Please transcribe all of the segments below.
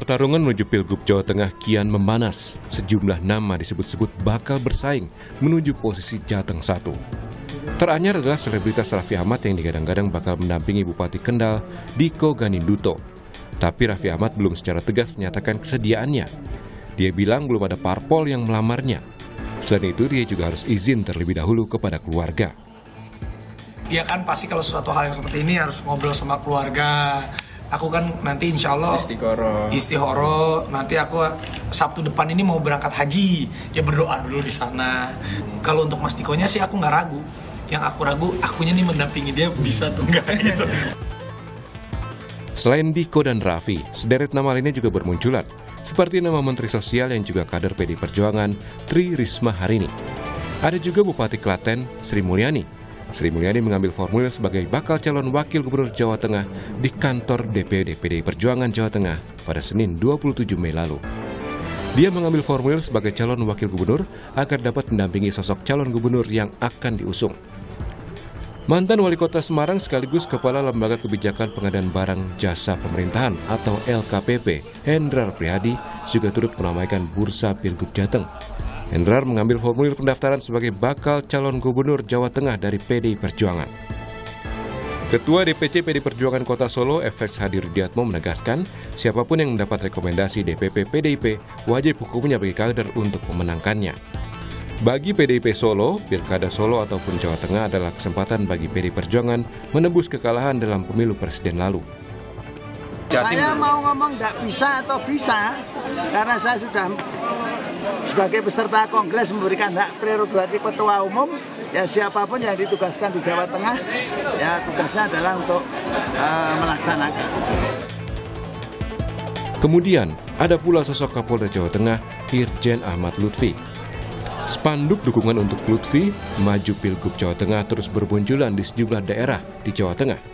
Pertarungan menuju Pilgub Jawa Tengah kian memanas. Sejumlah nama disebut-sebut bakal bersaing menuju posisi Jateng 1. Teranyar adalah selebritas Raffi Ahmad yang digadang-gadang bakal mendampingi Bupati Kendal, Diko Ganinduto. Tapi Raffi Ahmad belum secara tegas menyatakan kesediaannya. Dia bilang belum ada parpol yang melamarnya. Selain itu, dia juga harus izin terlebih dahulu kepada keluarga. Ya kan pasti kalau suatu hal yang seperti ini harus ngobrol sama keluarga. Aku kan nanti insya Allah istihoro. Nanti aku Sabtu depan ini mau berangkat haji. Ya berdoa dulu di sana. Kalau untuk Mas Dikonya sih aku nggak ragu. Yang aku ragu, akunya nih mendampingi dia bisa tuh nggak gitu. Selain Diko dan Raffi, sederet nama lainnya juga bermunculan. Seperti nama Menteri Sosial yang juga kader PDI Perjuangan, Tri Risma Harini. Ada juga Bupati Klaten, Sri Mulyani. Sri Mulyani mengambil formulir sebagai bakal calon wakil gubernur Jawa Tengah di kantor DPD PDI Perjuangan Jawa Tengah pada Senin 27 Mei lalu. Dia mengambil formulir sebagai calon wakil gubernur agar dapat mendampingi sosok calon gubernur yang akan diusung. Mantan Wali Kota Semarang sekaligus Kepala Lembaga Kebijakan Pengadaan Barang Jasa Pemerintahan atau LKPP, Hendrar Prihadi, juga turut meramaikan bursa Pilgub Jateng. Hendrar mengambil formulir pendaftaran sebagai bakal calon gubernur Jawa Tengah dari PDI Perjuangan. Ketua DPC PDI Perjuangan Kota Solo, FX Hadi Rudiatmo menegaskan, siapapun yang mendapat rekomendasi DPP PDIP wajib hukumnya bagi kader untuk memenangkannya. Bagi PDIP Solo, Pilkada Solo ataupun Jawa Tengah adalah kesempatan bagi PDI Perjuangan menembus kekalahan dalam pemilu presiden lalu. Saya mau ngomong nggak bisa atau bisa, karena saya sudah sebagai peserta kongres memberikan hak prerogatif ketua umum, ya siapapun yang ditugaskan di Jawa Tengah, ya tugasnya adalah untuk melaksanakan. Kemudian, ada pula sosok Kapolda Jawa Tengah, Irjen Ahmad Lutfi. Spanduk dukungan untuk Lutfi, maju Pilgub Jawa Tengah terus bermunculan di sejumlah daerah di Jawa Tengah.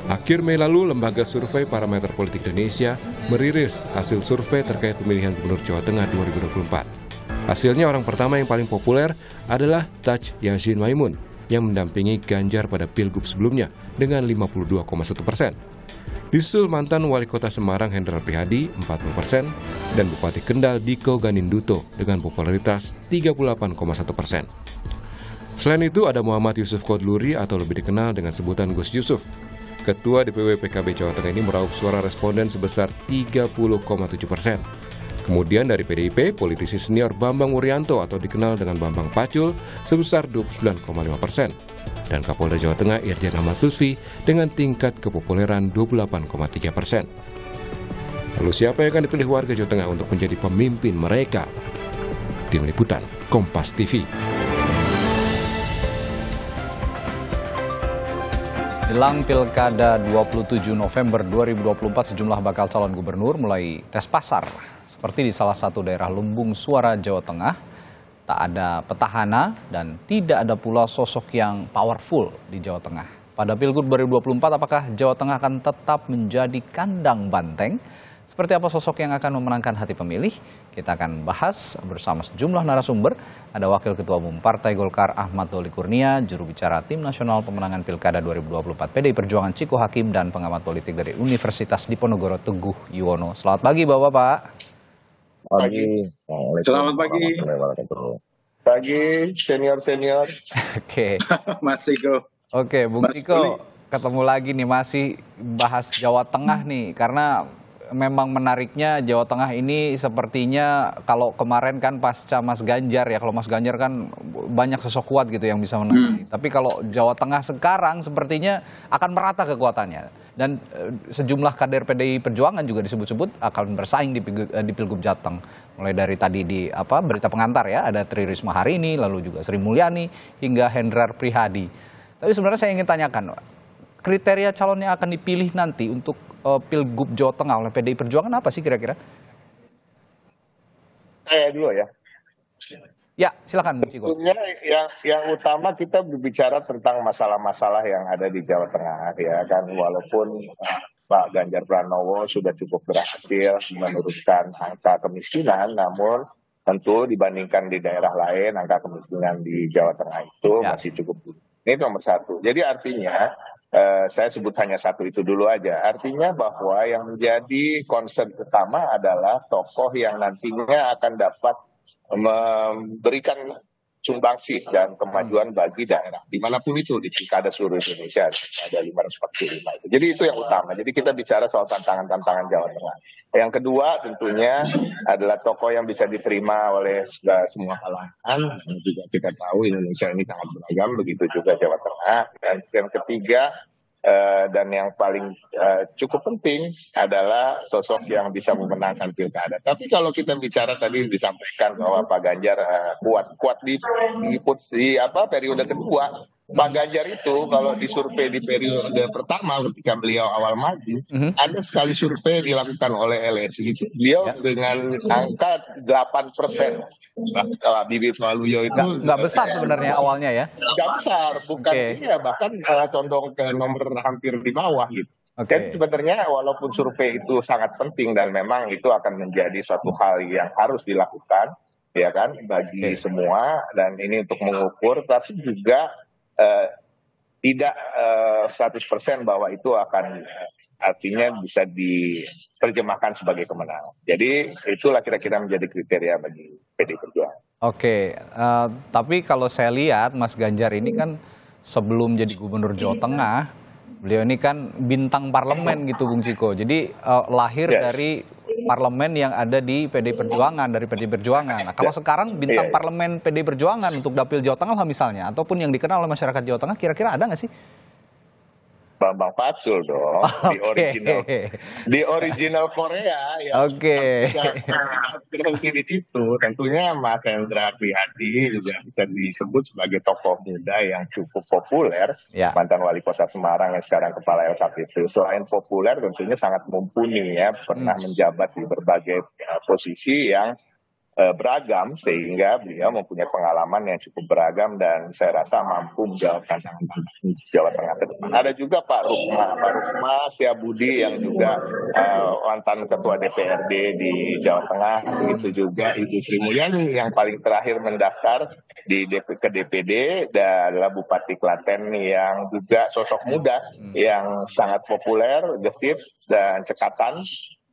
Akhir Mei lalu, Lembaga Survei Parameter Politik Indonesia merilis hasil survei terkait pemilihan Gubernur Jawa Tengah 2024. Hasilnya orang pertama yang paling populer adalah Taj Yassin Maimun yang mendampingi Ganjar pada Pilgub sebelumnya dengan 52,1%. Disusul mantan Wali Kota Semarang Hendrar Prihadi 40% dan Bupati Kendal Diko Ganinduto dengan popularitas 38,1%. Selain itu ada Muhammad Yusuf Kodluri atau lebih dikenal dengan sebutan Gus Yusuf. Ketua DPW PKB Jawa Tengah ini meraup suara responden sebesar 30,7%. Kemudian dari PDIP, politisi senior Bambang Wuryanto atau dikenal dengan Bambang Pacul sebesar 29,5%. Dan Kapolda Jawa Tengah Irjen Ahmad Lutfi dengan tingkat kepopuleran 28,3%. Lalu siapa yang akan dipilih warga Jawa Tengah untuk menjadi pemimpin mereka? Tim Liputan, Kompas TV. Jelang Pilkada 27 November 2024, sejumlah bakal calon gubernur mulai tes pasar. Seperti di salah satu daerah lumbung suara Jawa Tengah, tak ada petahana dan tidak ada pula sosok yang powerful di Jawa Tengah. Pada Pilgub 2024, apakah Jawa Tengah akan tetap menjadi kandang banteng? Seperti apa sosok yang akan memenangkan hati pemilih? Kita akan bahas bersama sejumlah narasumber. Ada Wakil Ketua Umum Partai Golkar Ahmad Doli Kurnia, juru bicara Tim Nasional Pemenangan Pilkada 2024 PDI Perjuangan Ciko Hakim, dan pengamat politik dari Universitas Diponegoro Teguh Yuwono. Selamat pagi Bapak-Bapak. Pagi. Selamat pagi. Pagi senior. Oke. Mas Ciko. Oke, Bung Ciko, ketemu lagi nih, masih bahas Jawa Tengah nih, karena memang menariknya Jawa Tengah ini sepertinya kalau kemarin kan pasca Mas Ganjar ya, kalau Mas Ganjar kan banyak sosok kuat gitu yang bisa menang. Tapi kalau Jawa Tengah sekarang sepertinya akan merata kekuatannya. Dan sejumlah kader PDI Perjuangan juga disebut-sebut akan bersaing di Pilgub Jateng. Mulai dari tadi di berita pengantar ya, ada Tri Risma Harini, lalu juga Sri Mulyani, hingga Hendrar Prihadi. Tapi sebenarnya saya ingin tanyakan, kriteria calon yang akan dipilih nanti untuk Pilgub Jawa Tengah oleh PDI Perjuangan apa sih kira-kira? Saya dulu ya. Ya, silakan Bung Ciko. Yang utama kita berbicara tentang masalah-masalah yang ada di Jawa Tengah ya kan, walaupun Pak Ganjar Pranowo sudah cukup berhasil menurunkan angka kemiskinan, namun tentu dibandingkan di daerah lain angka kemiskinan di Jawa Tengah itu masih cukup tinggi. Ini nomor satu. Jadi artinya saya sebut hanya satu itu dulu aja. Artinya bahwa yang menjadi concern utama adalah tokoh yang nantinya akan dapat memberikan sumbangsih dan kemajuan bagi daerah dimanapun itu di pilkada seluruh Indonesia ada 545 itu. Jadi itu yang utama. Jadi kita bicara soal tantangan-tantangan Jawa Tengah. Yang kedua tentunya adalah tokoh yang bisa diterima oleh semua kalangan. Juga kita tahu Indonesia ini sangat beragam, begitu juga Jawa Tengah. Dan yang ketiga dan yang paling cukup penting adalah sosok yang bisa memenangkan pilkada. Tapi kalau kita bicara tadi disampaikan bahwa Pak Ganjar kuat di periode kedua. Pak Ganjar itu kalau disurvei di periode pertama ketika beliau awal maju, ada sekali survei dilakukan oleh LSI itu beliau dengan angka 8%. Bibit Waluyo itu nggak besar sebenarnya awalnya ya? Nggak besar, bukan ini ya, bahkan condong ke nomor hampir di bawah gitu. Dan sebenarnya walaupun survei itu sangat penting dan memang itu akan menjadi suatu hal yang harus dilakukan, ya kan, bagi semua, dan ini untuk mengukur, tapi juga tidak 100% bahwa itu akan artinya bisa diterjemahkan sebagai kemenangan. Jadi itulah kira-kira menjadi kriteria bagi PDI Perjuangan. Tapi kalau saya lihat Mas Ganjar ini kan sebelum jadi Gubernur Jawa Tengah, beliau ini kan bintang parlemen gitu Bung Ciko. Jadi lahir dari parlemen yang ada di PDI Perjuangan, dari PDI Perjuangan. Nah, kalau sekarang bintang parlemen PDI Perjuangan untuk dapil Jawa Tengah misalnya, ataupun yang dikenal oleh masyarakat Jawa Tengah, kira-kira ada nggak sih? Bambang Pacul dong, di original Korea ya. Berhenti di situ, tentunya Mas Hendra Prihadi juga bisa disebut sebagai tokoh muda yang cukup populer, mantan wali kota Semarang yang sekarang kepala LKPP. Selain populer, tentunya sangat mumpuni ya, pernah menjabat di berbagai posisi yang beragam, sehingga beliau mempunyai pengalaman yang cukup beragam dan saya rasa mampu menjawab tantangan Jawa Tengah ke depan. Ada juga Pak Rukma Setiabudi yang juga mantan ketua DPRD di Jawa Tengah, begitu juga Ibu Sri Mulyani yang paling terakhir mendaftar ke DPD adalah Bupati Klaten yang juga sosok muda yang sangat populer, gesit dan cekatan.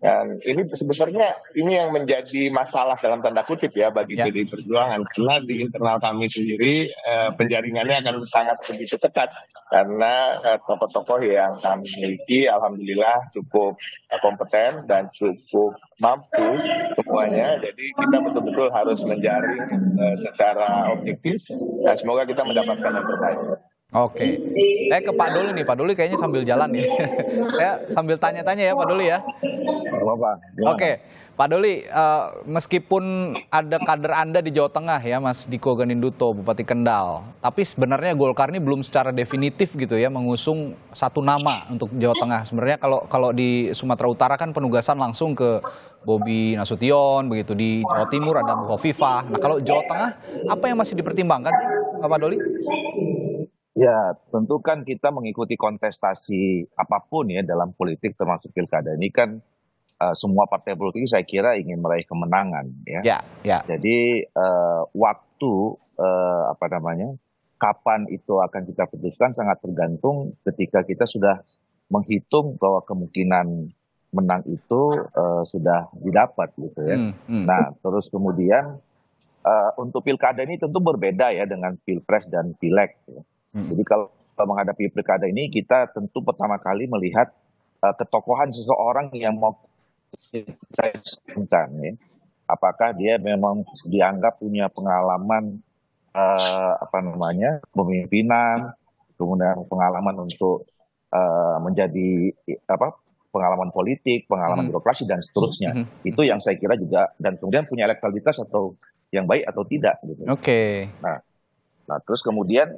Dan ini sebenarnya ini yang menjadi masalah dalam tanda kutip ya bagi PDI Perjuangan, karena di internal kami sendiri penjaringannya akan sangat begitu ketat karena tokoh-tokoh yang kami miliki alhamdulillah cukup kompeten dan cukup mampu semuanya. Jadi kita betul-betul harus menjaring secara objektif dan semoga kita mendapatkan yang terbaik. Ke Pak Doli nih, Pak Doli kayaknya sambil jalan nih. Saya sambil tanya-tanya ya Pak Doli ya. Pak Doli, meskipun ada kader Anda di Jawa Tengah ya, Mas Diko Ganinduto, Bupati Kendal, tapi sebenarnya Golkar ini belum secara definitif gitu ya mengusung satu nama untuk Jawa Tengah. Sebenarnya kalau di Sumatera Utara kan penugasan langsung ke Bobi Nasution, begitu di Jawa Timur ada Bu Hovifah. Nah kalau Jawa Tengah apa yang masih dipertimbangkan Pak Doli? Ya, tentu kan kita mengikuti kontestasi apapun ya dalam politik termasuk pilkada ini kan semua partai politik saya kira ingin meraih kemenangan ya. Jadi waktu kapan itu akan kita putuskan sangat tergantung ketika kita sudah menghitung bahwa kemungkinan menang itu sudah didapat gitu ya. Nah, terus kemudian untuk pilkada ini tentu berbeda ya dengan pilpres dan pileg ya. Jadi kalau menghadapi pilkada ini kita tentu pertama kali melihat ketokohan seseorang yang mau kita ya. Apakah dia memang dianggap punya pengalaman pemimpinan, kemudian pengalaman untuk menjadi pengalaman politik, pengalaman birokrasi dan seterusnya. Itu yang saya kira juga, dan kemudian punya elektabilitas atau yang baik atau tidak gitu. Nah terus kemudian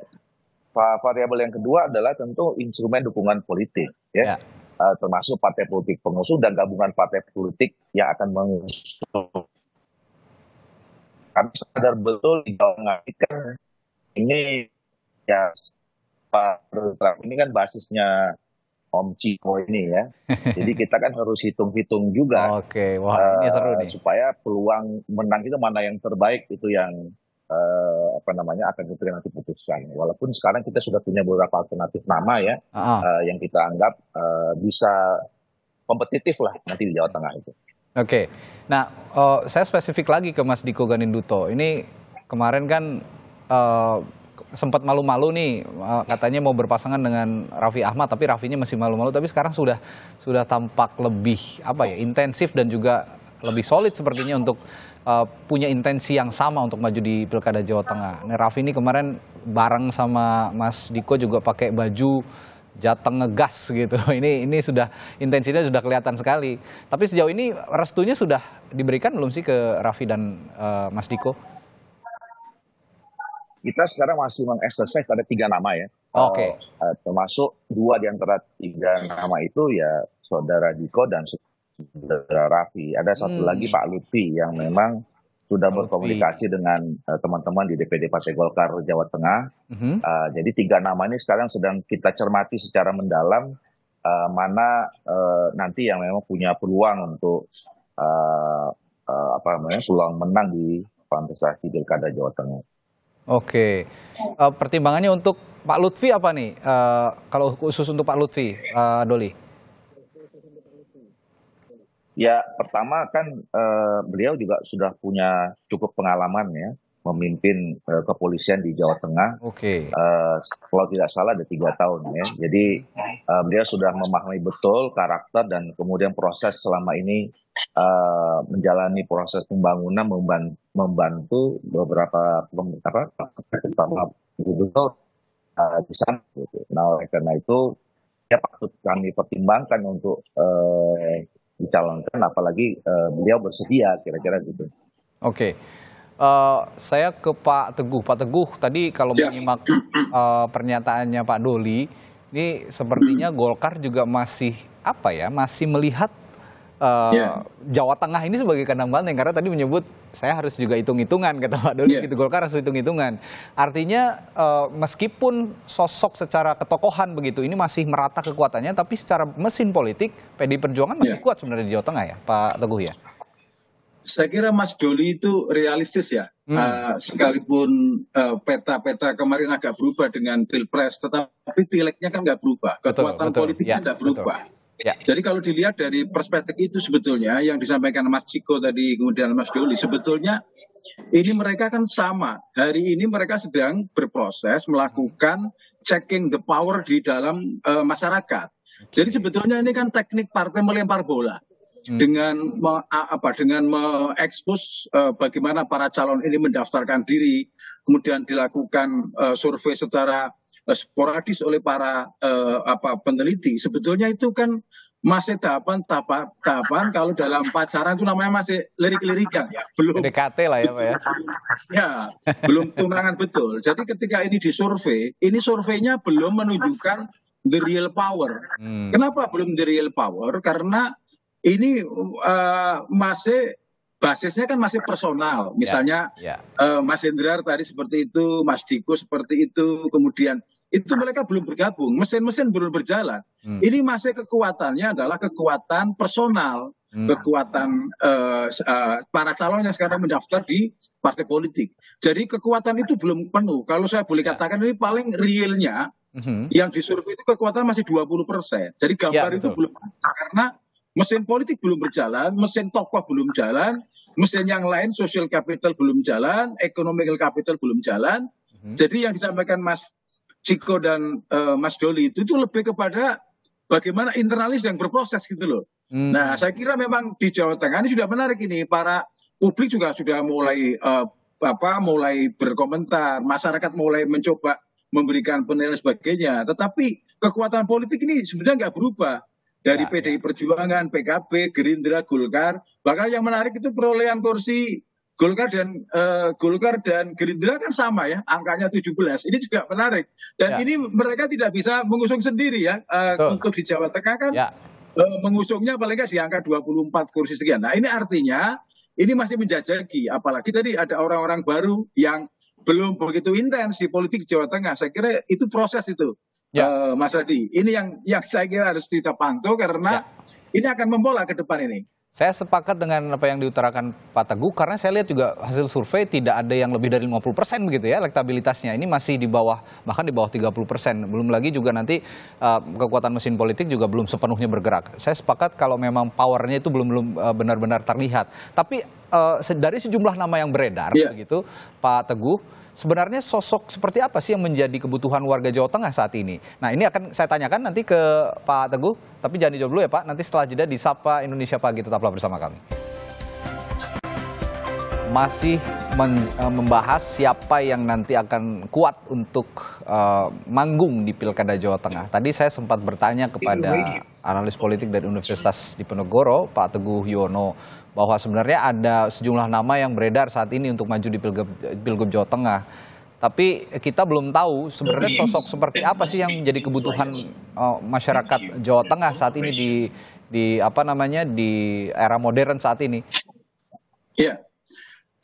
variabel yang kedua adalah tentu instrumen dukungan politik ya. Termasuk partai politik pengusung dan gabungan partai politik yang akan mengusung. Kami sadar betul di Jawa Tengah kan ini ya Pak Trump ini kan basisnya Om Ciko ini ya. Jadi kita kan harus hitung-hitung juga. Wah ini seru nih. Supaya peluang menang itu mana yang terbaik itu yang apa namanya akan kita nanti putuskan. Walaupun sekarang kita sudah punya beberapa alternatif nama ya yang kita anggap bisa kompetitif lah nanti di Jawa Tengah itu. Oke, nah saya spesifik lagi ke Mas Diko Ganinduto. Ini kemarin kan sempat malu-malu nih, katanya mau berpasangan dengan Raffi Ahmad, tapi Raffinya masih malu-malu. Tapi sekarang sudah tampak lebih intensif dan juga lebih solid sepertinya untuk punya intensi yang sama untuk maju di Pilkada Jawa Tengah. Nah, Raffi ini kemarin bareng sama Mas Diko juga pakai baju Jateng ngegas gitu. Ini sudah intensinya sudah kelihatan sekali. Tapi sejauh ini restunya sudah diberikan belum sih ke Raffi dan Mas Diko? Kita sekarang masih mengeksersis ada 3 nama ya. Oke. Termasuk 2 di antara 3 nama itu ya Saudara Diko dan Saudara Raffi. Ada satu lagi Pak Lutfi yang memang sudah berkomunikasi dengan teman-teman di DPD Partai Golkar Jawa Tengah. Jadi 3 nama ini sekarang sedang kita cermati secara mendalam mana nanti yang memang punya peluang untuk peluang menang di kontestasi Pilkada Jawa Tengah. Oke, pertimbangannya untuk Pak Lutfi apa nih? Kalau khusus untuk Pak Lutfi, Doli? Ya, pertama kan beliau juga sudah punya cukup pengalaman ya memimpin kepolisian di Jawa Tengah. Oke. Kalau tidak salah ada 3 tahun ya. Jadi beliau sudah memahami betul karakter dan kemudian proses selama ini menjalani proses pembangunan membantu beberapa gubernur di sana. Gitu. Nah, oleh karena itu ya patut kami pertimbangkan untuk dicalonkan, apalagi beliau bersedia kira-kira gitu. Oke, saya ke Pak Teguh. Pak Teguh, tadi kalau menyimak pernyataannya Pak Doli, ini sepertinya Golkar juga masih masih melihat Jawa Tengah ini sebagai kandang banteng, karena tadi menyebut saya harus juga hitung-hitungan, kata Pak Doli, gitu. Golkar harus hitung-hitungan. Artinya meskipun sosok secara ketokohan begitu ini masih merata kekuatannya, tapi secara mesin politik PDI Perjuangan masih kuat sebenarnya di Jawa Tengah ya, Pak Teguh ya. Saya kira Mas Doli itu realistis ya, sekalipun peta-peta kemarin agak berubah dengan Pilpres, tetapi pileknya kan nggak berubah, kekuatan politiknya nggak berubah. Ya. Jadi kalau dilihat dari perspektif itu sebetulnya yang disampaikan Mas Ciko tadi kemudian Mas Doli, sebetulnya ini mereka kan sama. Hari ini mereka sedang berproses melakukan checking the power di dalam masyarakat. Jadi sebetulnya ini kan teknik partai melempar bola. Dengan mengekspos bagaimana para calon ini mendaftarkan diri, kemudian dilakukan survei secara sporadis oleh para peneliti. Sebetulnya itu kan masih tahapan kalau dalam pacaran itu namanya masih lirik-lirikan ya, belum DKT lah ya Pak ya. Ya, belum tunangan betul. Jadi ketika ini disurvei, ini surveinya belum menunjukkan the real power. Kenapa belum the real power? Karena ini masih basisnya kan masih personal. Misalnya Mas Hendrar tadi seperti itu, Mas Diko seperti itu, kemudian itu mereka belum bergabung, mesin-mesin belum berjalan. Ini masih kekuatannya adalah kekuatan personal, kekuatan para calon yang sekarang mendaftar di partai politik. Jadi kekuatan itu belum penuh. Kalau saya boleh katakan ini paling realnya yang disurvei itu kekuatan masih 20%. Jadi gambar itu belum, karena mesin politik belum berjalan, mesin tokoh belum jalan, mesin yang lain social capital belum jalan, economical capital belum jalan. Jadi yang disampaikan Mas Ciko dan Mas Doli itu lebih kepada bagaimana internalis yang berproses gitu loh. Nah, saya kira memang di Jawa Tengah ini sudah menarik ini, para publik juga sudah mulai mulai berkomentar, masyarakat mulai mencoba memberikan penilaian sebagainya. Tetapi kekuatan politik ini sebenarnya nggak berubah. Dari PDI Perjuangan, PKB, Gerindra, Golkar. Bahkan yang menarik itu perolehan kursi Golkar dan Gerindra kan sama ya, angkanya 17. Ini juga menarik. Dan ini mereka tidak bisa mengusung sendiri ya. Untuk di Jawa Tengah kan mengusungnya paling nggak di angka 24 kursi sekian. Nah, ini artinya ini masih menjajaki. Apalagi tadi ada orang-orang baru yang belum begitu intens di politik Jawa Tengah. Saya kira itu proses itu. Mas Adi, ini yang saya kira harus kita pantau karena ini akan membola ke depan ini. Saya sepakat dengan apa yang diutarakan Pak Teguh, karena saya lihat juga hasil survei tidak ada yang lebih dari 50% begitu ya elektabilitasnya. Ini masih di bawah, bahkan di bawah 30%. Belum lagi juga nanti kekuatan mesin politik juga belum sepenuhnya bergerak. Saya sepakat kalau memang powernya itu belum benar-benar terlihat. Tapi dari sejumlah nama yang beredar begitu, Pak Teguh, sebenarnya sosok seperti apa sih yang menjadi kebutuhan warga Jawa Tengah saat ini? Nah, ini akan saya tanyakan nanti ke Pak Teguh, tapi jangan dijawab dulu ya Pak. Nanti setelah jeda di Sapa Indonesia Pagi, tetaplah bersama kami. Masih membahas siapa yang nanti akan kuat untuk manggung di Pilkada Jawa Tengah. Tadi saya sempat bertanya kepada analis politik dari Universitas Diponegoro, Pak Teguh Yuwono, bahwa sebenarnya ada sejumlah nama yang beredar saat ini untuk maju di Pilgub Jawa Tengah. Tapi kita belum tahu sebenarnya sosok seperti apa sih yang menjadi kebutuhan masyarakat Jawa Tengah saat ini di era modern saat ini. Iya.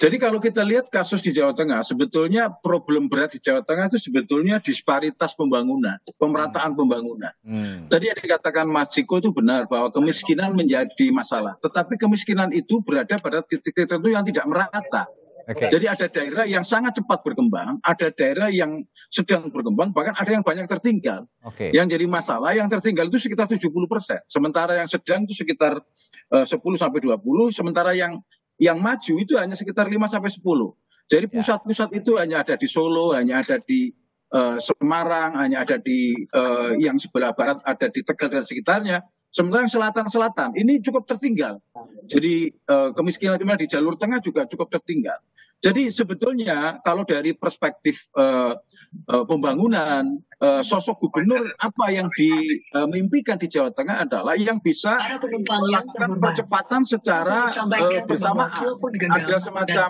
Jadi kalau kita lihat kasus di Jawa Tengah, sebetulnya problem berat di Jawa Tengah itu sebetulnya disparitas pembangunan, pemerataan pembangunan. Tadi yang dikatakan Mas Ciko itu benar bahwa kemiskinan menjadi masalah. Tetapi kemiskinan itu berada pada titik tertentu yang tidak merata. Jadi ada daerah yang sangat cepat berkembang, ada daerah yang sedang berkembang, bahkan ada yang banyak tertinggal. Yang jadi masalah, yang tertinggal itu sekitar 70%. Sementara yang sedang itu sekitar 10-20%, sementara yang maju itu hanya sekitar 5-10. Jadi pusat-pusat itu hanya ada di Solo, hanya ada di Semarang, hanya ada di yang sebelah barat, ada di Tegal dan sekitarnya. Sementara yang selatan-selatan ini cukup tertinggal. Jadi kemiskinan di jalur tengah juga cukup tertinggal. Jadi sebetulnya kalau dari perspektif pembangunan, sosok gubernur apa yang dimimpikan di Jawa Tengah adalah yang bisa melakukan percepatan secara bersamaan. Ada semacam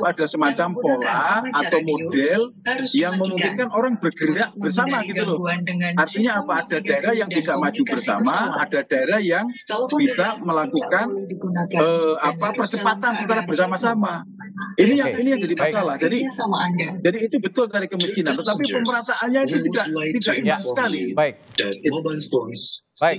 ada semacam pola atau model yang memungkinkan orang bergerak bersama gitu loh. Artinya apa? Ada daerah yang bisa maju bersama, ada daerah yang bisa melakukan percepatan secara bersama-sama. Ini yang jadi masalah. Jadi itu betul dari kemiskinan, tetapi pemerataannya itu tidak indah sekali. Baik,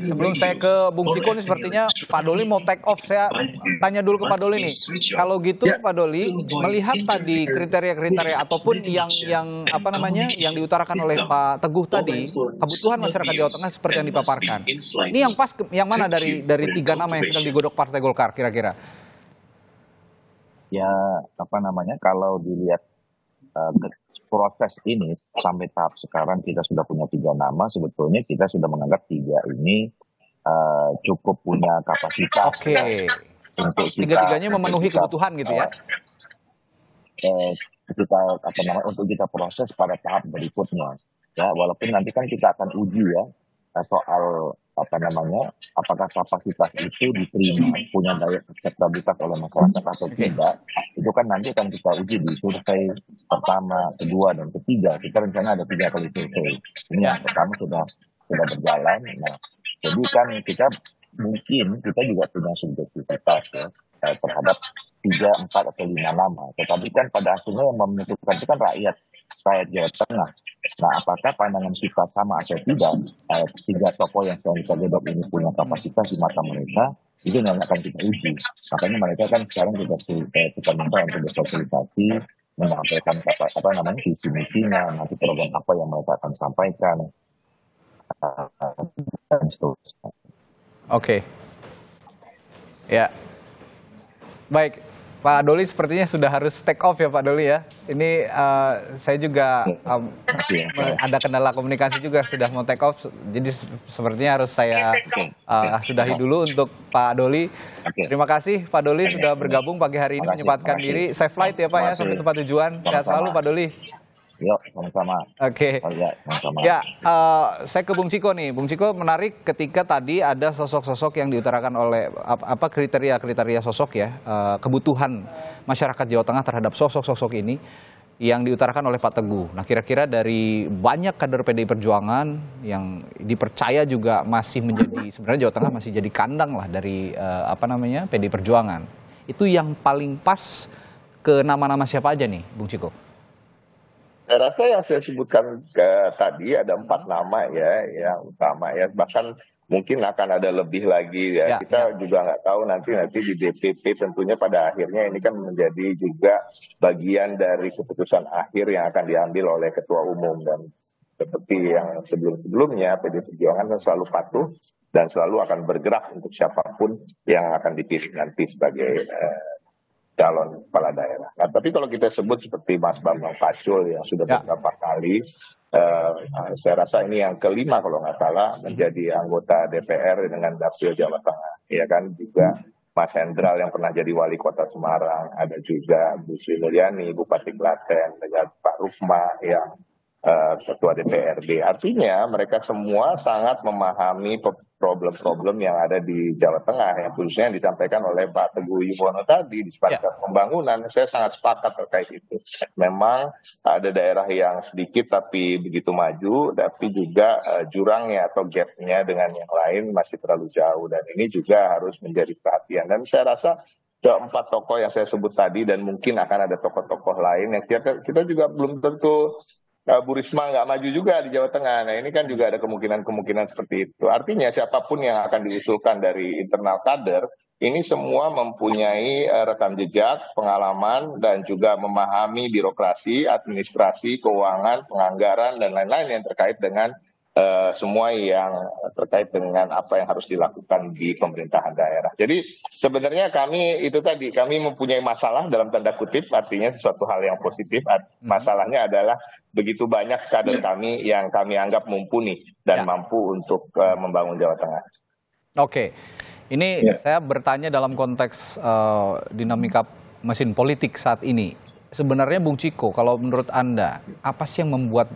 sebelum saya ke Bung Ciko nih, sepertinya Pak Doli mau take off. Saya tanya dulu ke Pak Doli nih. Kalau gitu Pak Doli, melihat tadi kriteria-kriteria ataupun yang diutarakan oleh Pak Teguh tadi, kebutuhan masyarakat Jawa Tengah seperti yang dipaparkan. Ini yang pas yang mana dari 3 nama yang sedang digodok Partai Golkar kira-kira? Ya, kalau dilihat proses ini sampai tahap sekarang kita sudah punya 3 nama, sebetulnya kita sudah menganggap 3 ini cukup punya kapasitas untuk tiga-tiganya memenuhi kebutuhan gitu ya. Untuk kita proses pada tahap berikutnya. Ya, walaupun nanti kan kita akan uji ya soal apakah kapasitas itu diterima, punya daya akseptabilitas oleh masyarakat atau tidak. Itu kan nanti akan kita uji di survei pertama, kedua, dan ketiga. Kita rencana ada 3 kali survei. Ini yang pertama sudah berjalan. Nah, jadi kan kita juga punya subjektivitas ya terhadap 3, 4, atau 5 nama. Tetapi kan pada akhirnya yang menentukan itu kan rakyat Jawa Tengah. Nah, apakah pandangan kita sama atau tidak? 3 tokoh yang sedang kita godok ini punya kapasitas di mata mereka, itu yang akan kita uji. Makanya mereka kan sekarang kita minta untuk bersosialisasi, menyampaikan visi misinya, nanti program apa yang mereka akan sampaikan, dan seterusnya. Ya, baik. Pak Doli sepertinya sudah harus take off ya Pak Doli ya. Ini saya juga ada kendala komunikasi juga, sudah mau take off. Jadi sepertinya harus saya sudahi dulu untuk Pak Doli. Terima kasih Pak Doli sudah bergabung pagi hari ini, menyempatkan diri. Safe flight ya Pak ya sampai tempat tujuan. Sehat selalu Pak Doli. Yuk, sama-sama. Ya, saya ke Bung Ciko nih. Bung Ciko, menarik ketika tadi ada sosok-sosok yang diutarakan oleh kriteria sosok ya, kebutuhan masyarakat Jawa Tengah terhadap sosok-sosok ini yang diutarakan oleh Pak Teguh. Nah, kira-kira dari banyak kader PDI Perjuangan yang dipercaya juga masih menjadi, sebenarnya Jawa Tengah masih jadi kandang lah dari PDI Perjuangan. Itu yang paling pas ke nama-nama siapa aja nih, Bung Ciko? Saya rasa yang saya sebutkan tadi ada 4 nama ya yang utama ya, bahkan mungkin akan ada lebih lagi ya. Kita juga nggak tahu nanti di DPP tentunya pada akhirnya ini kan menjadi juga bagian dari keputusan akhir yang akan diambil oleh ketua umum, dan seperti yang sebelum-sebelumnya PDI Perjuangan kan selalu patuh dan selalu akan bergerak untuk siapapun yang akan dipilih nanti sebagai calon kepala daerah. Nah, tapi kalau kita sebut seperti Mas Bambang Pacul yang sudah beberapa kali, saya rasa ini yang kelima kalau nggak salah menjadi anggota DPR dengan dapil Jawa Tengah, ya kan, juga Mas Hendral yang pernah jadi wali kota Semarang, ada juga Bu Sri Mulyani, Bupati Klaten, dengan Pak Rufma yang ketua DPRD. Artinya mereka semua sangat memahami problem-problem yang ada di Jawa Tengah, yang khususnya yang disampaikan oleh Pak Teguh Yuwono tadi di Sepakat Pembangunan. Saya sangat sepakat terkait itu. Memang ada daerah yang sedikit tapi begitu maju, tapi juga jurangnya atau gapnya dengan yang lain masih terlalu jauh, dan ini juga harus menjadi perhatian. Dan saya rasa keempat tokoh yang saya sebut tadi, dan mungkin akan ada tokoh-tokoh lain yang kita juga belum tentu Bu Risma nggak maju juga di Jawa Tengah. Nah, ini kan juga ada kemungkinan-kemungkinan seperti itu. Artinya siapapun yang akan diusulkan dari internal kader, ini semua mempunyai rekam jejak, pengalaman, dan juga memahami birokrasi, administrasi, keuangan, penganggaran, dan lain-lain yang terkait dengan semua yang terkait dengan apa yang harus dilakukan di pemerintahan daerah. Jadi sebenarnya kami mempunyai masalah dalam tanda kutip, artinya sesuatu hal yang positif. Masalahnya adalah begitu banyak kader kami yang kami anggap mumpuni dan mampu untuk membangun Jawa Tengah. Oke, ini saya bertanya dalam konteks dinamika mesin politik saat ini. Sebenarnya Bung Ciko, kalau menurut Anda, apa sih yang membuat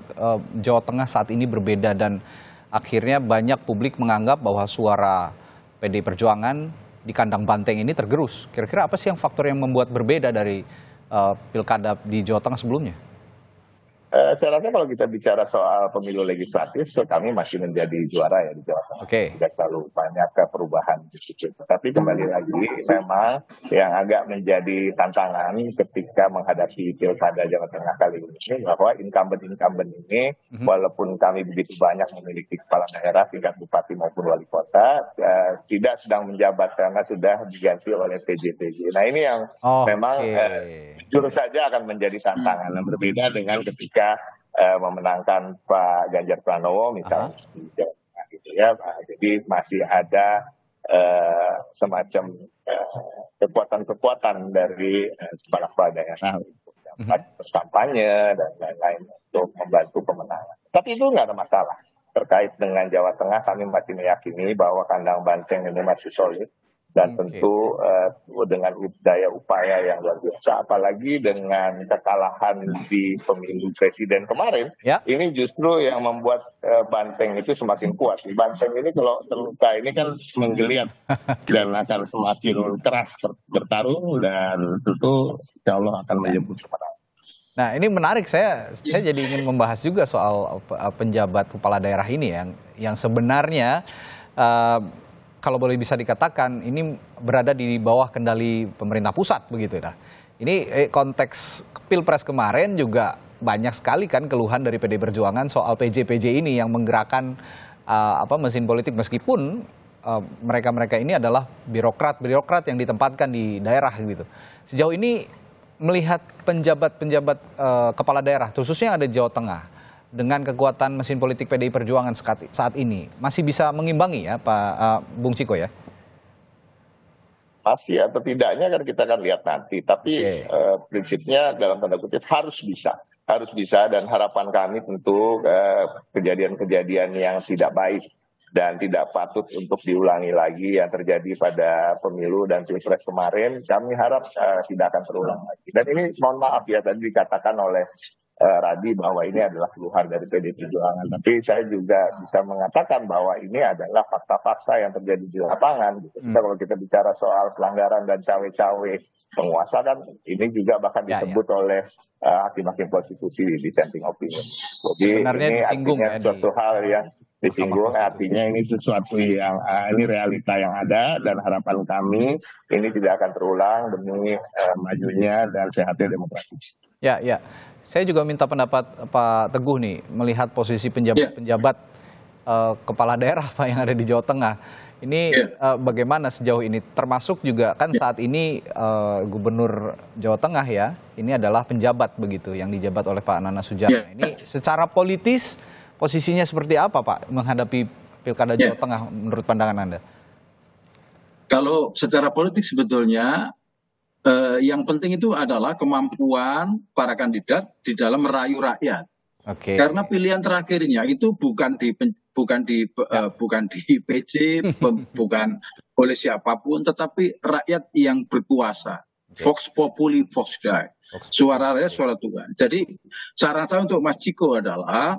Jawa Tengah saat ini berbeda dan akhirnya banyak publik menganggap bahwa suara PDI Perjuangan di kandang banteng ini tergerus? Kira-kira apa sih yang faktor yang membuat berbeda dari pilkada di Jawa Tengah sebelumnya? Saya rasa kalau kita bicara soal pemilu legislatif, kami masih menjadi juara ya di Jawa Tengah. Tidak terlalu banyak perubahan di situ. Tapi kembali lagi, memang yang agak menjadi tantangan ketika menghadapi pilkada Jawa Tengah kali ini, bahwa incumbent ini, walaupun kami begitu banyak memiliki kepala daerah, tingkat bupati maupun wali kota, tidak sedang menjabat karena sudah diganti oleh PJ-PJ. Nah, ini yang memang jujur saja akan menjadi tantangan. Yang berbeda dengan ketika memenangkan Pak Ganjar Pranowo misalnya, gitu ya. Jadi masih ada semacam kekuatan-kekuatan dari kepala daerah untuk dapat berkampanye dan lain-lain untuk membantu pemenangan. Tapi itu nggak ada masalah. Terkait dengan Jawa Tengah, kami masih meyakini bahwa kandang banteng ini masih solid. Dan tentu dengan daya upaya yang luar biasa, apalagi dengan kekalahan di pemilu presiden kemarin, ini justru yang membuat banteng itu semakin kuat. Banteng ini kalau terluka ini kan menggeliat dan akan semakin keras bertarung, dan tentu insya Allah akan menyebut kemenangan. Nah, ini menarik, saya jadi ingin membahas juga soal penjabat kepala daerah ini yang sebenarnya kalau boleh bisa dikatakan ini berada di bawah kendali pemerintah pusat begitu. Nah, ini konteks Pilpres kemarin juga banyak sekali kan keluhan dari PDI Perjuangan soal PJ-PJ ini yang menggerakkan mesin politik, meskipun mereka ini adalah birokrat yang ditempatkan di daerah gitu. Sejauh ini melihat penjabat-penjabat kepala daerah khususnya yang ada di Jawa Tengah dengan kekuatan mesin politik PDI Perjuangan saat ini, masih bisa mengimbangi ya Pak Bung Ciko ya? Masih atau tidaknya kan kita akan lihat nanti. Tapi prinsipnya dalam tanda kutip harus bisa, dan harapan kami tentu kejadian-kejadian yang tidak baik dan tidak patut untuk diulangi lagi yang terjadi pada pemilu dan pilpres kemarin, kami harap tidak akan terulang lagi. Dan ini mohon maaf ya, tadi dikatakan oleh Radi bahwa ini adalah keluhan dari PDI Perjuangan. Tapi saya juga bisa mengatakan bahwa ini adalah fakta-fakta yang terjadi di lapangan. Kalau kita bicara soal pelanggaran dan cawe-cawe penguasa kan, ini juga bahkan disebut oleh hakim-hakim konstitusi di dissenting opinion. Jadi ini artinya suatu hal yang disinggung, artinya ini sesuatu yang ini realita yang ada, dan harapan kami ini tidak akan terulang demi majunya dan sehatnya demokrasi. Ya. Saya juga minta pendapat Pak Teguh nih, melihat posisi penjabat-penjabat kepala daerah Pak yang ada di Jawa Tengah. Ini bagaimana sejauh ini? Termasuk juga kan saat ini Gubernur Jawa Tengah ya, ini adalah penjabat begitu yang dijabat oleh Pak Nana Sujana. Ini secara politis posisinya seperti apa Pak menghadapi Pilkada Jawa Tengah menurut pandangan Anda? Kalau secara politik sebetulnya yang penting itu adalah kemampuan para kandidat di dalam merayu rakyat. Karena pilihan terakhirnya itu bukan di PJ, bukan oleh siapapun, tetapi rakyat yang berkuasa. Vox populi, vox dei. Suara rakyat, suara Tuhan. Jadi saran saya untuk Mas Ciko adalah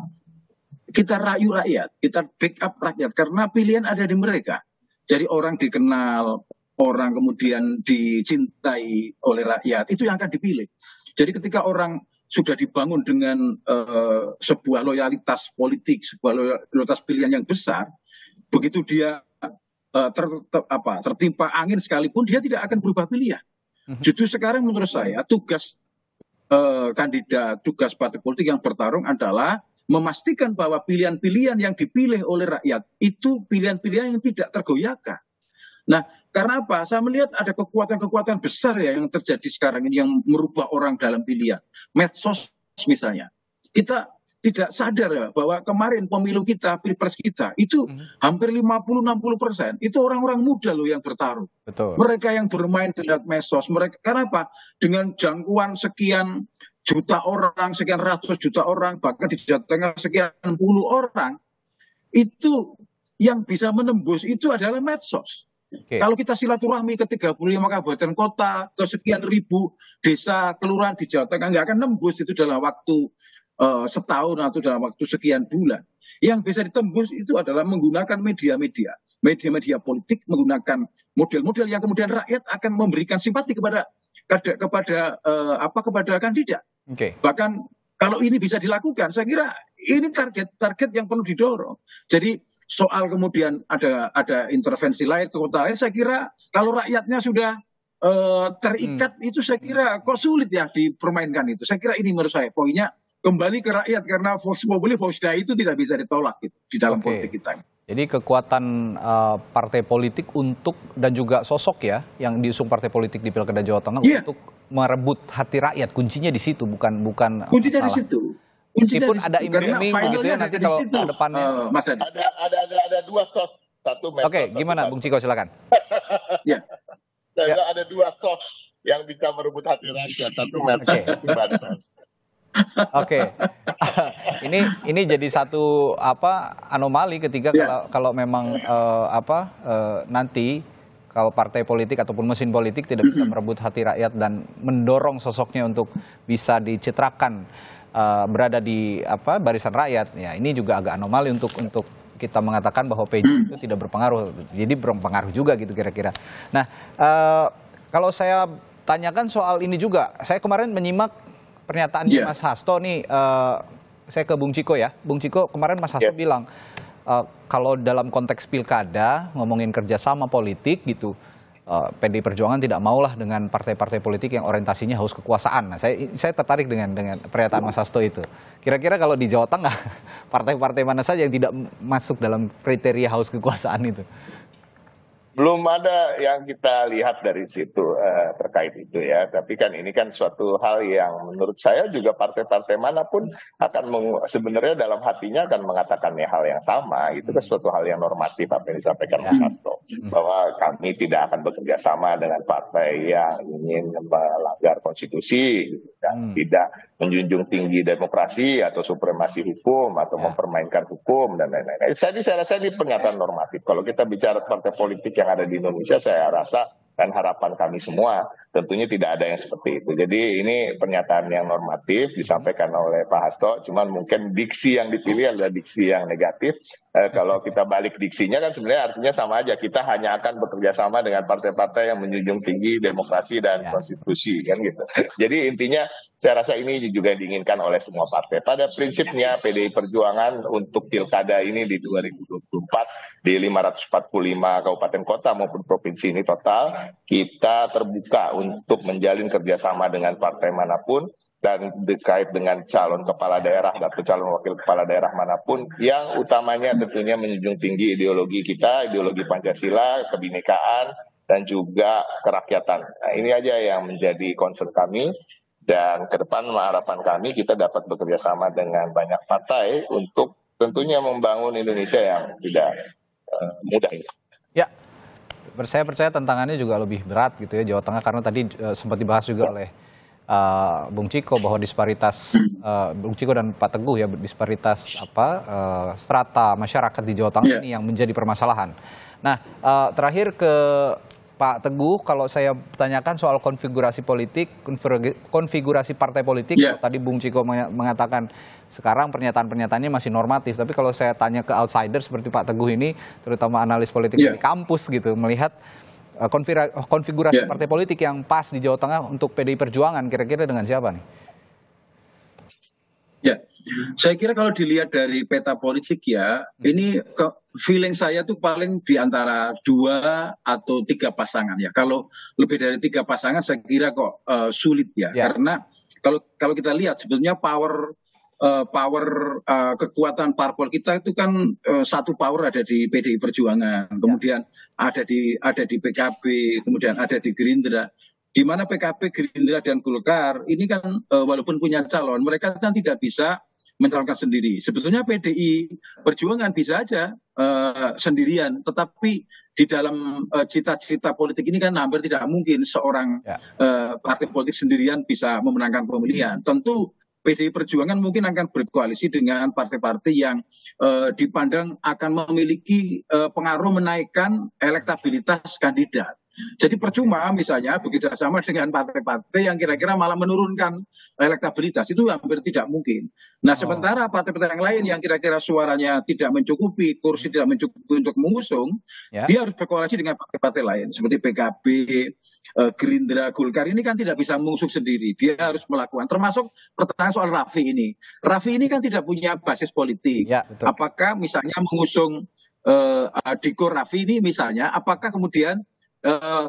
kita rayu rakyat, kita backup rakyat, karena pilihan ada di mereka. Jadi orang dikenal, orang kemudian dicintai oleh rakyat, itu yang akan dipilih. Jadi ketika orang sudah dibangun dengan sebuah loyalitas politik, sebuah loyalitas pilihan yang besar, begitu dia tertimpa angin sekalipun, dia tidak akan berubah pilihan. Justru sekarang menurut saya tugas kandidat, tugas partai politik yang bertarung adalah memastikan bahwa pilihan-pilihan yang dipilih oleh rakyat itu pilihan-pilihan yang tidak tergoyahkan. Nah, karena apa? Saya melihat ada kekuatan-kekuatan besar ya yang terjadi sekarang ini yang merubah orang dalam pilihan. Medsos misalnya. Kita tidak sadar ya bahwa kemarin pemilu kita, pilpres kita, itu hampir 50-60% itu orang-orang muda loh yang bertarung. Betul. Mereka yang bermain di medsos. Karena apa? Dengan jangkauan sekian juta orang, sekian ratus juta orang, bahkan di Jawa Tengah sekian puluh orang, itu yang bisa menembus itu adalah medsos. Kalau kita silaturahmi ke 35 kabupaten kota, ke sekian ribu desa, kelurahan di Jawa Tengah, nggak akan nembus itu dalam waktu setahun atau dalam waktu sekian bulan. Yang bisa ditembus itu adalah menggunakan media-media politik, menggunakan model-model yang kemudian rakyat akan memberikan simpati kepada kandidat. Bahkan kalau ini bisa dilakukan, saya kira ini target yang perlu didorong. Jadi soal kemudian ada intervensi lain ke kota lain, saya kira kalau rakyatnya sudah terikat itu saya kira kok sulit ya dipermainkan itu. Saya kira ini menurut saya poinnya kembali ke rakyat, karena vox populi vox dei itu tidak bisa ditolak gitu di dalam politik kita. Jadi kekuatan partai politik untuk dan juga sosok ya yang diusung partai politik di Pilkada Jawa Tengah untuk merebut hati rakyat, kuncinya di situ, bukan kuncinya di situ. Meskipun ada iming-iming begitu ya nanti kalau ke depannya. Mas ada dua sos, satu medsos. Gimana Bung Ciko silakan. Ada dua sos yang bisa merebut hati rakyat, satu medsos. Ini jadi satu anomali ketika kalau memang nanti kalau partai politik ataupun mesin politik tidak bisa merebut hati rakyat dan mendorong sosoknya untuk bisa dicitrakan berada di barisan rakyat, ya ini juga agak anomali untuk kita mengatakan bahwa PJ itu tidak berpengaruh. Jadi berpengaruh juga gitu kira-kira. Nah, kalau saya tanyakan soal ini juga, saya kemarin menyimak pernyataan Mas Hasto nih, saya ke Bung Ciko ya. Bung Ciko, kemarin Mas Hasto bilang, kalau dalam konteks pilkada, ngomongin kerjasama politik gitu, PDI Perjuangan tidak maulah dengan partai-partai politik yang orientasinya haus kekuasaan. Nah, saya tertarik dengan pernyataan Mas Hasto itu. Kira-kira kalau di Jawa Tengah, partai-partai mana saja yang tidak masuk dalam kriteria haus kekuasaan itu? Belum ada yang kita lihat dari situ terkait itu ya. Tapi kan ini kan suatu hal yang menurut saya juga partai-partai manapun akan sebenarnya dalam hatinya akan mengatakan hal yang sama. Itu kan suatu hal yang normatif apa yang disampaikan Mas Hasto. Bahwa kami tidak akan bekerja sama dengan partai yang ingin melanggar konstitusi, dan tidak menjunjung tinggi demokrasi atau supremasi hukum atau mempermainkan hukum dan lain-lain. Jadi saya rasa ini pernyataan normatif. Kalau kita bicara partai politik yang ada di Indonesia, saya rasa dan harapan kami semua tentunya tidak ada yang seperti itu. Jadi ini pernyataan yang normatif disampaikan oleh Pak Hasto, cuman mungkin diksi yang dipilih adalah diksi yang negatif. Kalau kita balik diksinya kan sebenarnya artinya sama aja, kita hanya akan bekerja sama dengan partai-partai yang menjunjung tinggi demokrasi dan konstitusi kan gitu. Jadi intinya saya rasa ini juga diinginkan oleh semua partai. Pada prinsipnya PDI Perjuangan untuk pilkada ini di 2024 di 545 kabupaten kota maupun provinsi ini total, kita terbuka untuk menjalin kerjasama dengan partai manapun dan terkait dengan calon kepala daerah atau calon wakil kepala daerah manapun, yang utamanya tentunya menjunjung tinggi ideologi kita, ideologi Pancasila, kebinekaan, dan juga kerakyatan. Nah, ini aja yang menjadi concern kami, dan ke depan harapan kami kita dapat bekerja sama dengan banyak partai untuk tentunya membangun Indonesia yang tidak mudah. Ya, saya percaya tantangannya juga lebih berat gitu ya Jawa Tengah, karena tadi sempat dibahas juga oleh Bung Ciko bahwa disparitas Bung Ciko dan Pak Teguh ya, disparitas strata masyarakat di Jawa Tengah ini yang menjadi permasalahan. Nah, terakhir ke Pak Teguh, kalau saya tanyakan soal konfigurasi politik, konfigurasi partai politik, tadi Bung Ciko mengatakan sekarang pernyataan-pernyataannya masih normatif, tapi kalau saya tanya ke outsider seperti Pak Teguh ini, terutama analis politik di kampus gitu, melihat konfigurasi partai politik yang pas di Jawa Tengah untuk PDI Perjuangan, kira-kira dengan siapa nih? Ya, saya kira kalau dilihat dari peta politik ya, ini feeling saya tuh paling di antara 2 atau 3 pasangan ya. Kalau lebih dari 3 pasangan saya kira kok sulit ya, karena kalau kita lihat sebetulnya kekuatan parpol kita itu kan satu power ada di PDI Perjuangan, kemudian ada di PKB, kemudian ada di Gerindra. Di mana PKB, Gerindra dan Golkar ini kan walaupun punya calon, mereka kan tidak bisa mencalonkan sendiri. Sebetulnya PDI Perjuangan bisa aja sendirian, tetapi di dalam cita-cita politik ini kan hampir tidak mungkin seorang partai politik sendirian bisa memenangkan pemilihan. Tentu PDI Perjuangan mungkin akan berkoalisi dengan partai-partai yang dipandang akan memiliki pengaruh menaikkan elektabilitas kandidat. Jadi percuma misalnya bekerja sama dengan partai-partai yang kira-kira malah menurunkan elektabilitas, itu hampir tidak mungkin. Nah, sementara partai-partai yang lain yang kira-kira suaranya tidak mencukupi, kursi tidak mencukupi untuk mengusung, dia harus berkoalisi dengan partai-partai lain seperti PKB, Gerindra, Golkar ini kan tidak bisa mengusung sendiri, dia harus melakukan. Termasuk pertanyaan soal Raffi ini. Raffi ini kan tidak punya basis politik. Apakah misalnya mengusung Diko Raffi ini misalnya, apakah kemudian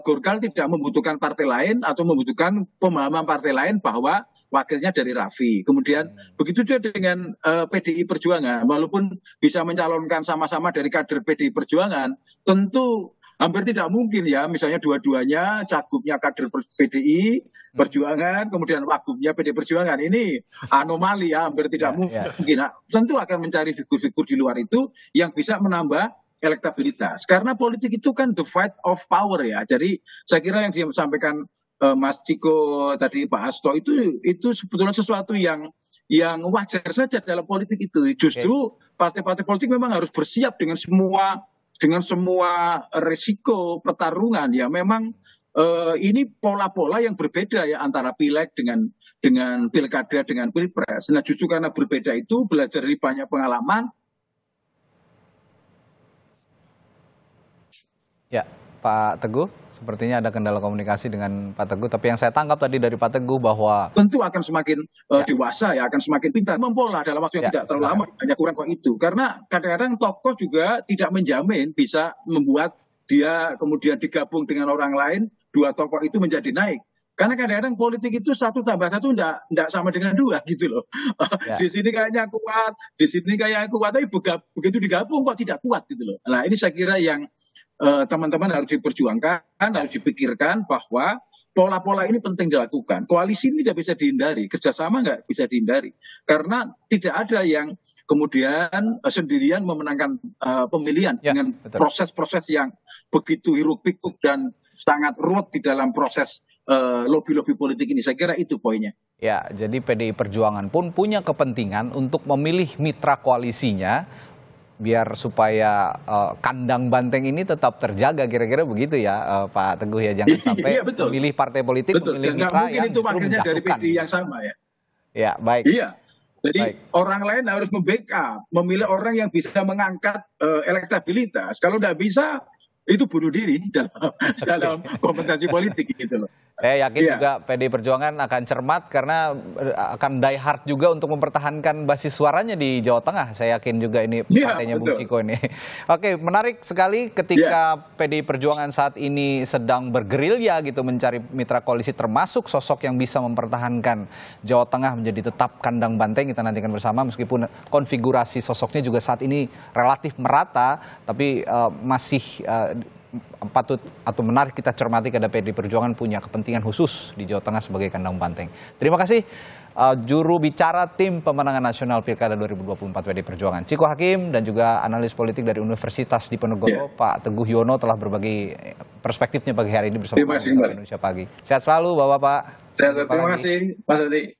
Golkar tidak membutuhkan partai lain atau membutuhkan pemahaman partai lain bahwa wakilnya dari Raffi. Kemudian begitu juga dengan PDI Perjuangan, walaupun bisa mencalonkan sama-sama dari kader PDI Perjuangan, tentu hampir tidak mungkin ya, misalnya dua-duanya cagupnya kader PDI Perjuangan, kemudian wagubnya PDI Perjuangan. Ini anomali ya, hampir tidak mungkin. Nah, tentu akan mencari figur-figur di luar itu yang bisa menambah elektabilitas, karena politik itu kan the fight of power ya. Jadi saya kira yang disampaikan Mas Ciko tadi, Pak Hasto, itu sebetulnya sesuatu yang wajar saja dalam politik itu. Justru partai-partai politik memang harus bersiap dengan semua resiko pertarungan ya. Memang ini pola-pola yang berbeda ya antara pileg dengan pilkada dengan pilpres. Nah, justru karena berbeda itu, belajar dari banyak pengalaman. Ya, Pak Teguh, sepertinya ada kendala komunikasi dengan Pak Teguh. Tapi yang saya tangkap tadi dari Pak Teguh bahwa tentu akan semakin dewasa ya, akan semakin pintar, mempola dalam waktu yang tidak terlalu lama, hanya kurang kok itu. Karena kadang-kadang tokoh juga tidak menjamin bisa membuat dia kemudian digabung dengan orang lain, 2 tokoh itu menjadi naik. Karena kadang-kadang politik itu 1 tambah 1 enggak sama dengan 2 gitu loh. Di sini kayaknya kuat, di sini kayaknya kuat, tapi begitu digabung kok tidak kuat gitu loh. Nah, ini saya kira yang teman-teman harus diperjuangkan, harus dipikirkan bahwa pola-pola ini penting dilakukan. Koalisi ini tidak bisa dihindari, kerjasama nggak bisa dihindari. Karena tidak ada yang kemudian sendirian memenangkan pemilihan dengan proses-proses yang begitu hiruk-pikuk dan sangat ruwet di dalam proses lobby-lobby politik ini. Saya kira itu poinnya. Ya, jadi PDI Perjuangan pun punya kepentingan untuk memilih mitra koalisinya, biar supaya kandang banteng ini tetap terjaga, kira-kira begitu ya Pak Teguh ya, jangan sampai memilih partai politik, memilih mitra yang itu wakilnya dari PDI yang sama ya. Ya, baik. Iya, jadi orang lain harus membackup, memilih orang yang bisa mengangkat elektabilitas. Kalau tidak bisa, itu bunuh diri dalam kompetisi politik gitu loh. Saya yakin juga PDI Perjuangan akan cermat karena akan die hard juga untuk mempertahankan basis suaranya di Jawa Tengah. Saya yakin juga ini partainya Bung Ciko ini. Oke, menarik sekali ketika PDI Perjuangan saat ini sedang bergerilya gitu mencari mitra koalisi, termasuk sosok yang bisa mempertahankan Jawa Tengah menjadi tetap kandang banteng. Kita nantikan bersama, meskipun konfigurasi sosoknya juga saat ini relatif merata, tapi masih patut atau menarik kita cermati karena PDI Perjuangan punya kepentingan khusus di Jawa Tengah sebagai kandang banteng. Terima kasih juru bicara tim pemenangan nasional Pilkada 2024 PDI Perjuangan, Ciko Hakim, dan juga analis politik dari Universitas Diponegoro, Pak Teguh Yono, telah berbagi perspektifnya pagi hari ini bersama Indonesia Pagi. Sehat selalu Bapak-Bapak. Terima kasih Mas Adi.